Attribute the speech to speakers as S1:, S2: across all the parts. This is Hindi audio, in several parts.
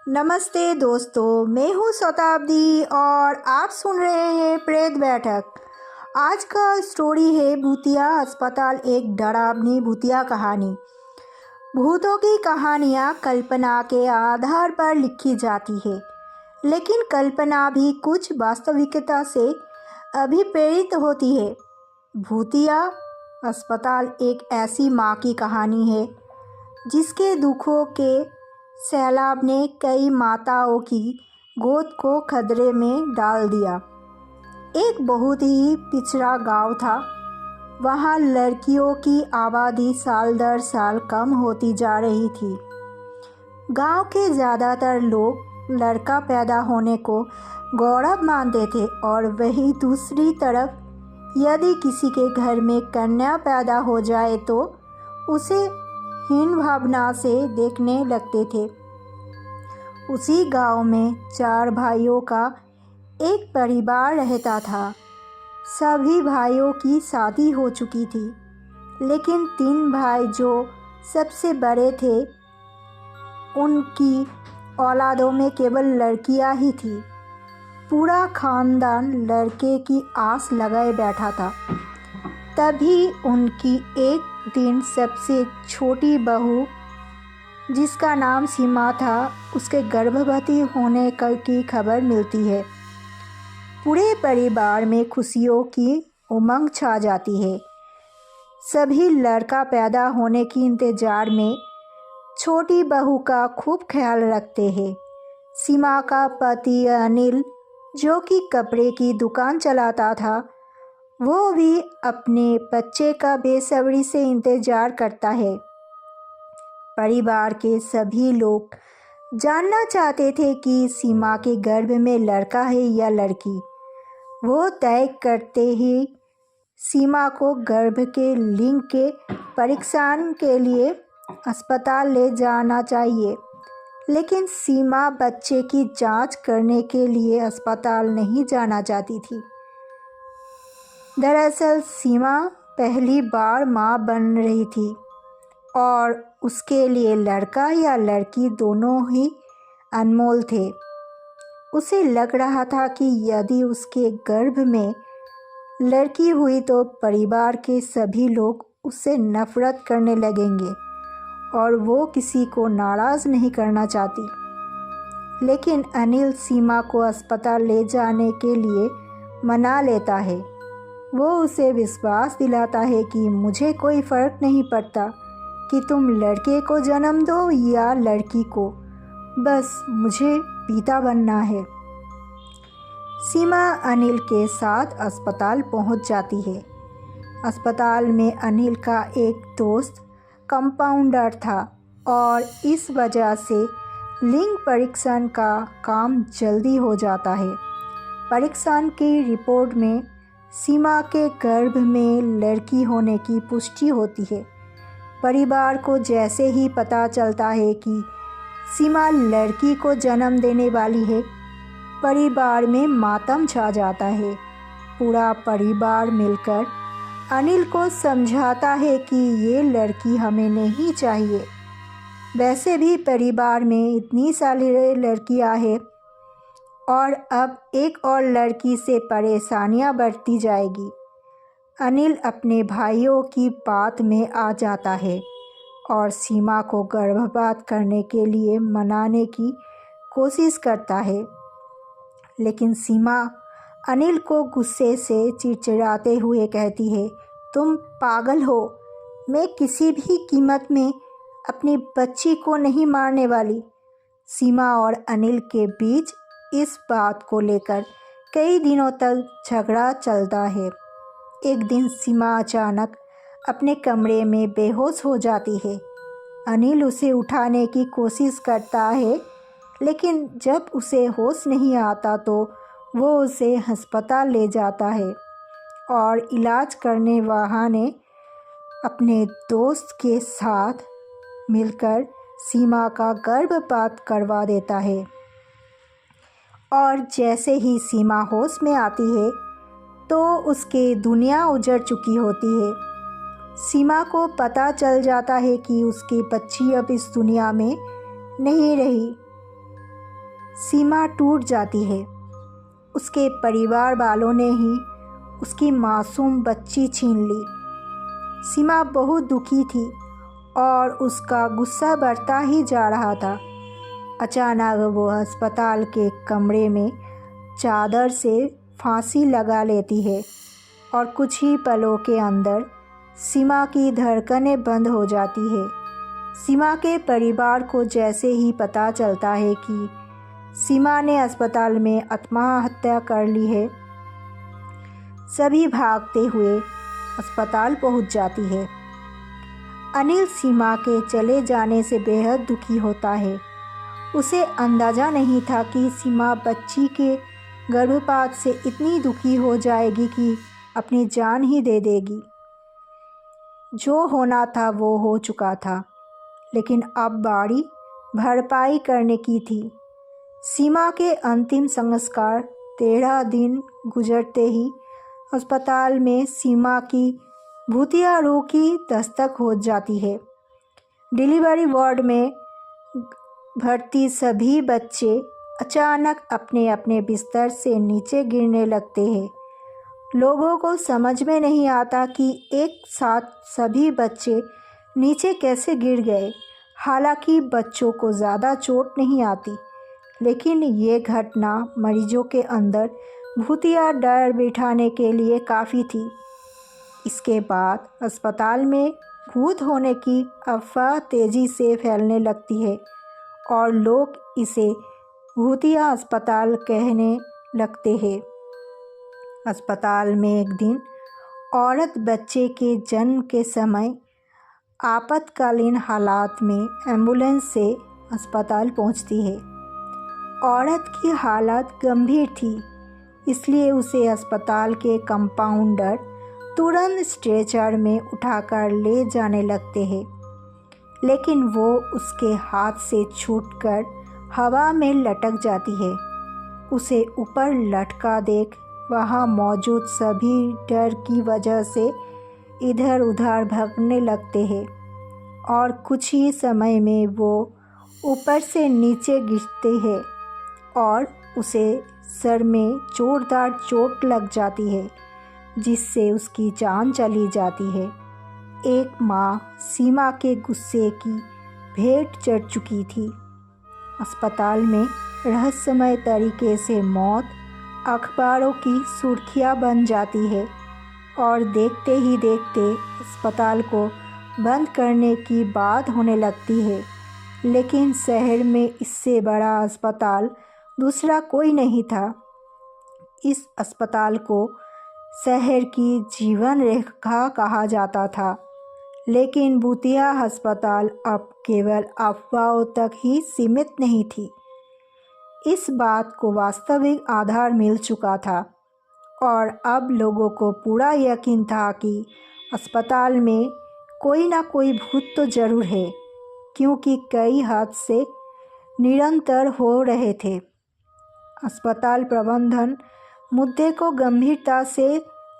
S1: नमस्ते दोस्तों, मैं हूँ शताब्दी और आप सुन रहे हैं प्रेत बैठक। आज का स्टोरी है भूतिया अस्पताल, एक डरावनी भूतिया कहानी। भूतों की कहानियाँ कल्पना के आधार पर लिखी जाती है, लेकिन कल्पना भी कुछ वास्तविकता से अभिप्रेरित होती है। भूतिया अस्पताल एक ऐसी माँ की कहानी है जिसके दुखों के सैलाब ने कई माताओं की गोद को खतरे में डाल दिया। एक बहुत ही पिछड़ा गांव था। वहां लड़कियों की आबादी साल दर साल कम होती जा रही थी। गांव के ज़्यादातर लोग लड़का पैदा होने को गौरव मानते थे और वहीं दूसरी तरफ यदि किसी के घर में कन्या पैदा हो जाए तो उसे हीन भावना से देखने लगते थे। उसी गांव में 4 भाइयों का एक परिवार रहता था। सभी भाइयों की शादी हो चुकी थी, लेकिन 3 भाई जो सबसे बड़े थे उनकी औलादों में केवल लड़कियां ही थी। पूरा खानदान लड़के की आस लगाए बैठा था। तभी उनकी एक दिन सबसे छोटी बहू, जिसका नाम सीमा था, उसके गर्भवती होने की खबर मिलती है। पूरे परिवार में खुशियों की उमंग छा जाती है। सभी लड़का पैदा होने की इंतजार में छोटी बहू का खूब ख्याल रखते हैं। सीमा का पति अनिल, जो कि कपड़े की दुकान चलाता था, वो भी अपने बच्चे का बेसब्री से इंतजार करता है। परिवार के सभी लोग जानना चाहते थे कि सीमा के गर्भ में लड़का है या लड़की। वो तय करते ही सीमा को गर्भ के लिंग के परीक्षण के लिए अस्पताल ले जाना चाहिए, लेकिन सीमा बच्चे की जांच करने के लिए अस्पताल नहीं जाना चाहती थी। दरअसल सीमा पहली बार माँ बन रही थी और उसके लिए लड़का या लड़की दोनों ही अनमोल थे। उसे लग रहा था कि यदि उसके गर्भ में लड़की हुई तो परिवार के सभी लोग उससे नफरत करने लगेंगे और वो किसी को नाराज़ नहीं करना चाहती। लेकिन अनिल सीमा को अस्पताल ले जाने के लिए मना लेता है। वो उसे विश्वास दिलाता है कि मुझे कोई फ़र्क नहीं पड़ता कि तुम लड़के को जन्म दो या लड़की को, बस मुझे पिता बनना है। सीमा अनिल के साथ अस्पताल पहुंच जाती है। अस्पताल में अनिल का एक दोस्त कंपाउंडर था और इस वजह से लिंग परीक्षण का काम जल्दी हो जाता है। परीक्षण की रिपोर्ट में सीमा के गर्भ में लड़की होने की पुष्टि होती है। परिवार को जैसे ही पता चलता है कि सीमा लड़की को जन्म देने वाली है, परिवार में मातम छा जाता है। पूरा परिवार मिलकर अनिल को समझाता है कि ये लड़की हमें नहीं चाहिए। वैसे भी परिवार में इतनी सारी लड़कियां हैं और अब एक और लड़की से परेशानियां बढ़ती जाएगी। अनिल अपने भाइयों की बात में आ जाता है और सीमा को गर्भपात करने के लिए मनाने की कोशिश करता है, लेकिन सीमा अनिल को गुस्से से चिड़चिड़ाते हुए कहती है, तुम पागल हो, मैं किसी भी कीमत में अपनी बच्ची को नहीं मारने वाली। सीमा और अनिल के बीच इस बात को लेकर कई दिनों तक झगड़ा चलता है। एक दिन सीमा अचानक अपने कमरे में बेहोश हो जाती है। अनिल उसे उठाने की कोशिश करता है, लेकिन जब उसे होश नहीं आता तो वो उसे अस्पताल ले जाता है और इलाज करने वाले अपने दोस्त के साथ मिलकर सीमा का गर्भपात करवा देता है। और जैसे ही सीमा होश में आती है तो उसकी दुनिया उजड़ चुकी होती है। सीमा को पता चल जाता है कि उसकी बच्ची अब इस दुनिया में नहीं रही। सीमा टूट जाती है। उसके परिवार वालों ने ही उसकी मासूम बच्ची छीन ली। सीमा बहुत दुखी थी और उसका गुस्सा बढ़ता ही जा रहा था। अचानक वो अस्पताल के कमरे में चादर से फांसी लगा लेती है और कुछ ही पलों के अंदर सीमा की धड़कनें बंद हो जाती है। सीमा के परिवार को जैसे ही पता चलता है कि सीमा ने अस्पताल में आत्महत्या कर ली है, सभी भागते हुए अस्पताल पहुंच जाती है। अनिल सीमा के चले जाने से बेहद दुखी होता है। उसे अंदाज़ा नहीं था कि सीमा बच्ची के गर्भपात से इतनी दुखी हो जाएगी कि अपनी जान ही दे देगी। जो होना था वो हो चुका था, लेकिन अब बारी भरपाई करने की थी। सीमा के अंतिम संस्कार 13 दिन गुजरते ही अस्पताल में सीमा की भूतिया रूह की दस्तक हो जाती है। डिलीवरी वार्ड में भर्ती सभी बच्चे अचानक अपने अपने बिस्तर से नीचे गिरने लगते हैं। लोगों को समझ में नहीं आता कि एक साथ सभी बच्चे नीचे कैसे गिर गए। हालांकि बच्चों को ज़्यादा चोट नहीं आती, लेकिन ये घटना मरीजों के अंदर भूतिया डर बिठाने के लिए काफ़ी थी। इसके बाद अस्पताल में भूत होने की अफवाह तेज़ी से फैलने लगती है और लोग इसे भूतिया अस्पताल कहने लगते हैं। अस्पताल में एक दिन औरत बच्चे के जन्म के समय आपातकालीन हालात में एम्बुलेंस से अस्पताल पहुंचती है। औरत की हालत गंभीर थी, इसलिए उसे अस्पताल के कंपाउंडर तुरंत स्ट्रेचर में उठाकर ले जाने लगते हैं, लेकिन वो उसके हाथ से छूटकर हवा में लटक जाती है। उसे ऊपर लटका देख वहाँ मौजूद सभी डर की वजह से इधर उधर भागने लगते हैं और कुछ ही समय में वो ऊपर से नीचे गिरते हैं और उसे सर में जोरदार चोट लग जाती है, जिससे उसकी जान चली जाती है। एक माँ सीमा के गुस्से की भेंट चढ़ चुकी थी। अस्पताल में रहस्यमय तरीके से मौत अखबारों की सुर्खियाँ बन जाती है और देखते ही देखते अस्पताल को बंद करने की बात होने लगती है। लेकिन शहर में इससे बड़ा अस्पताल दूसरा कोई नहीं था। इस अस्पताल को शहर की जीवन रेखा कहा जाता था, लेकिन भूतिया अस्पताल अब केवल अफवाहों तक ही सीमित नहीं थी। इस बात को वास्तविक आधार मिल चुका था और अब लोगों को पूरा यकीन था कि अस्पताल में कोई ना कोई भूत तो ज़रूर है, क्योंकि कई हादसे निरंतर हो रहे थे। अस्पताल प्रबंधन मुद्दे को गंभीरता से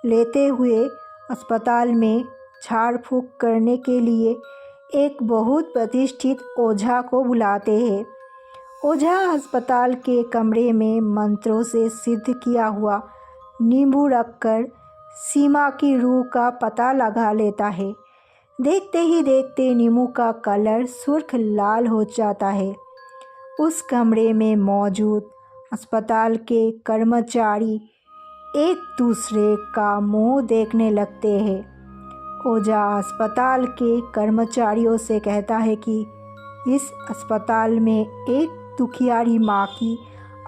S1: लेते हुए अस्पताल में झाड़ फूक करने के लिए एक बहुत प्रतिष्ठित ओझा को बुलाते हैं। ओझा अस्पताल के कमरे में मंत्रों से सिद्ध किया हुआ नींबू रखकर सीमा की रूह का पता लगा लेता है। देखते ही देखते नींबू का कलर सुर्ख लाल हो जाता है। उस कमरे में मौजूद अस्पताल के कर्मचारी एक दूसरे का मुंह देखने लगते हैं। ओझा अस्पताल के कर्मचारियों से कहता है कि इस अस्पताल में एक दुखियारी माँ की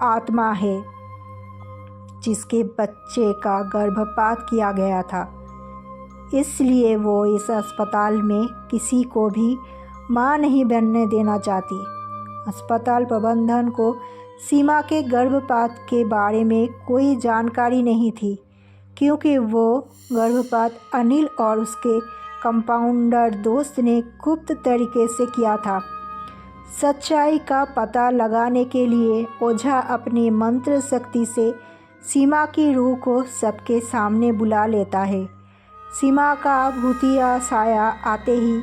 S1: आत्मा है, जिसके बच्चे का गर्भपात किया गया था। इसलिए वो इस अस्पताल में किसी को भी माँ नहीं बनने देना चाहती। अस्पताल प्रबंधन को सीमा के गर्भपात के बारे में कोई जानकारी नहीं थी, क्योंकि वो गर्भपात अनिल और उसके कंपाउंडर दोस्त ने गुप्त तरीके से किया था। सच्चाई का पता लगाने के लिए ओझा अपनी मंत्र शक्ति से सीमा की रूह को सबके सामने बुला लेता है। सीमा का भूतिया साया आते ही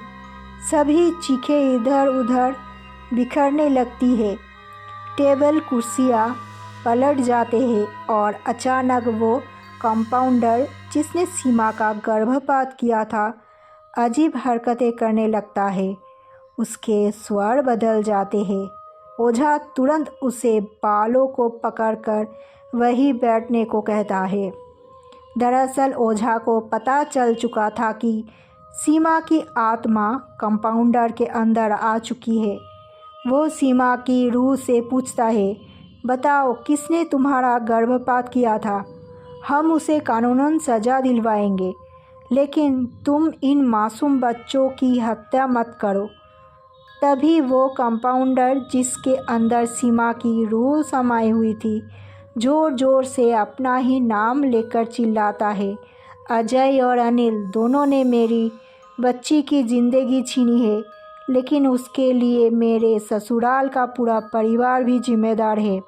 S1: सभी चीखें इधर उधर बिखरने लगती है। टेबल कुर्सियाँ पलट जाते हैं और अचानक वो कंपाउंडर जिसने सीमा का गर्भपात किया था अजीब हरकतें करने लगता है। उसके स्वर बदल जाते हैं। ओझा तुरंत उसे बालों को पकड़कर वहीं बैठने को कहता है। दरअसल ओझा को पता चल चुका था कि सीमा की आत्मा कंपाउंडर के अंदर आ चुकी है। वो सीमा की रूह से पूछता है, बताओ किसने तुम्हारा गर्भपात किया था? हम उसे कानूनन सज़ा दिलवाएंगे, लेकिन तुम इन मासूम बच्चों की हत्या मत करो। तभी वो कंपाउंडर जिसके अंदर सीमा की रूह समाई हुई थी ज़ोर ज़ोर से अपना ही नाम लेकर चिल्लाता है, अजय और अनिल दोनों ने मेरी बच्ची की ज़िंदगी छीनी है, लेकिन उसके लिए मेरे ससुराल का पूरा परिवार भी जिम्मेदार है।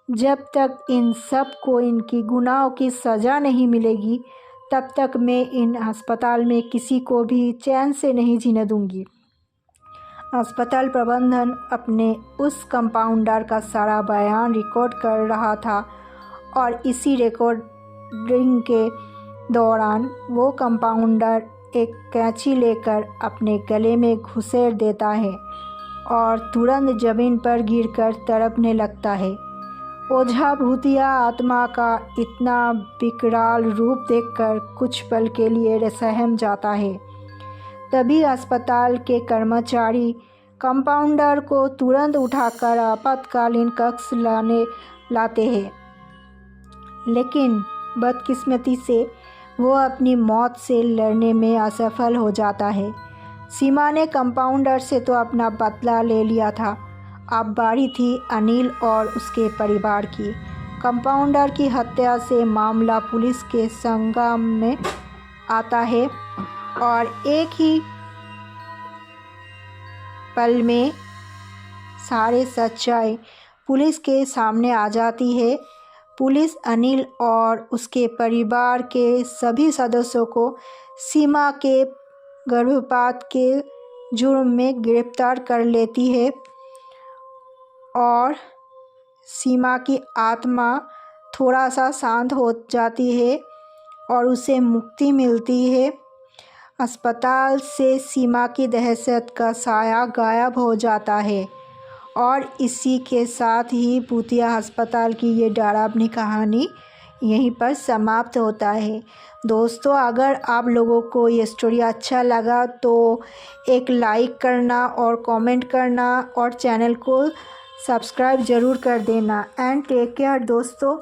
S1: जब तक इन सब को इनकी गुनाहों की सज़ा नहीं मिलेगी तब तक मैं इन अस्पताल में किसी को भी चैन से नहीं जीने दूंगी। अस्पताल प्रबंधन अपने उस कंपाउंडर का सारा बयान रिकॉर्ड कर रहा था और इसी रिकॉर्डिंग के दौरान वो कंपाउंडर एक कैंची लेकर अपने गले में घुसेड़ देता है और तुरंत ज़मीन पर गिरकर तड़पने लगता है। ओझा भूतिया आत्मा का इतना विकराल रूप देखकर कुछ पल के लिए सहम जाता है। तभी अस्पताल के कर्मचारी कंपाउंडर को तुरंत उठाकर आपातकालीन कक्ष लाते हैं, लेकिन बदकिस्मती से वो अपनी मौत से लड़ने में असफल हो जाता है। सीमा ने कंपाउंडर से तो अपना बदला ले लिया था, अब बारी थी अनिल और उसके परिवार की। कंपाउंडर की हत्या से मामला पुलिस के संज्ञान में आता है और एक ही पल में सारे सच्चाई पुलिस के सामने आ जाती है। पुलिस अनिल और उसके परिवार के सभी सदस्यों को सीमा के गर्भपात के जुर्म में गिरफ्तार कर लेती है और सीमा की आत्मा थोड़ा सा शांत हो जाती है और उसे मुक्ति मिलती है। अस्पताल से सीमा की दहशत का साया गायब हो जाता है और इसी के साथ ही भूतिया अस्पताल की ये डरावनी कहानी यहीं पर समाप्त होता है। दोस्तों, अगर आप लोगों को ये स्टोरी अच्छा लगा तो एक लाइक करना और कमेंट करना और चैनल को सब्सक्राइब ज़रूर कर देना। एंड टेक केयर दोस्तों।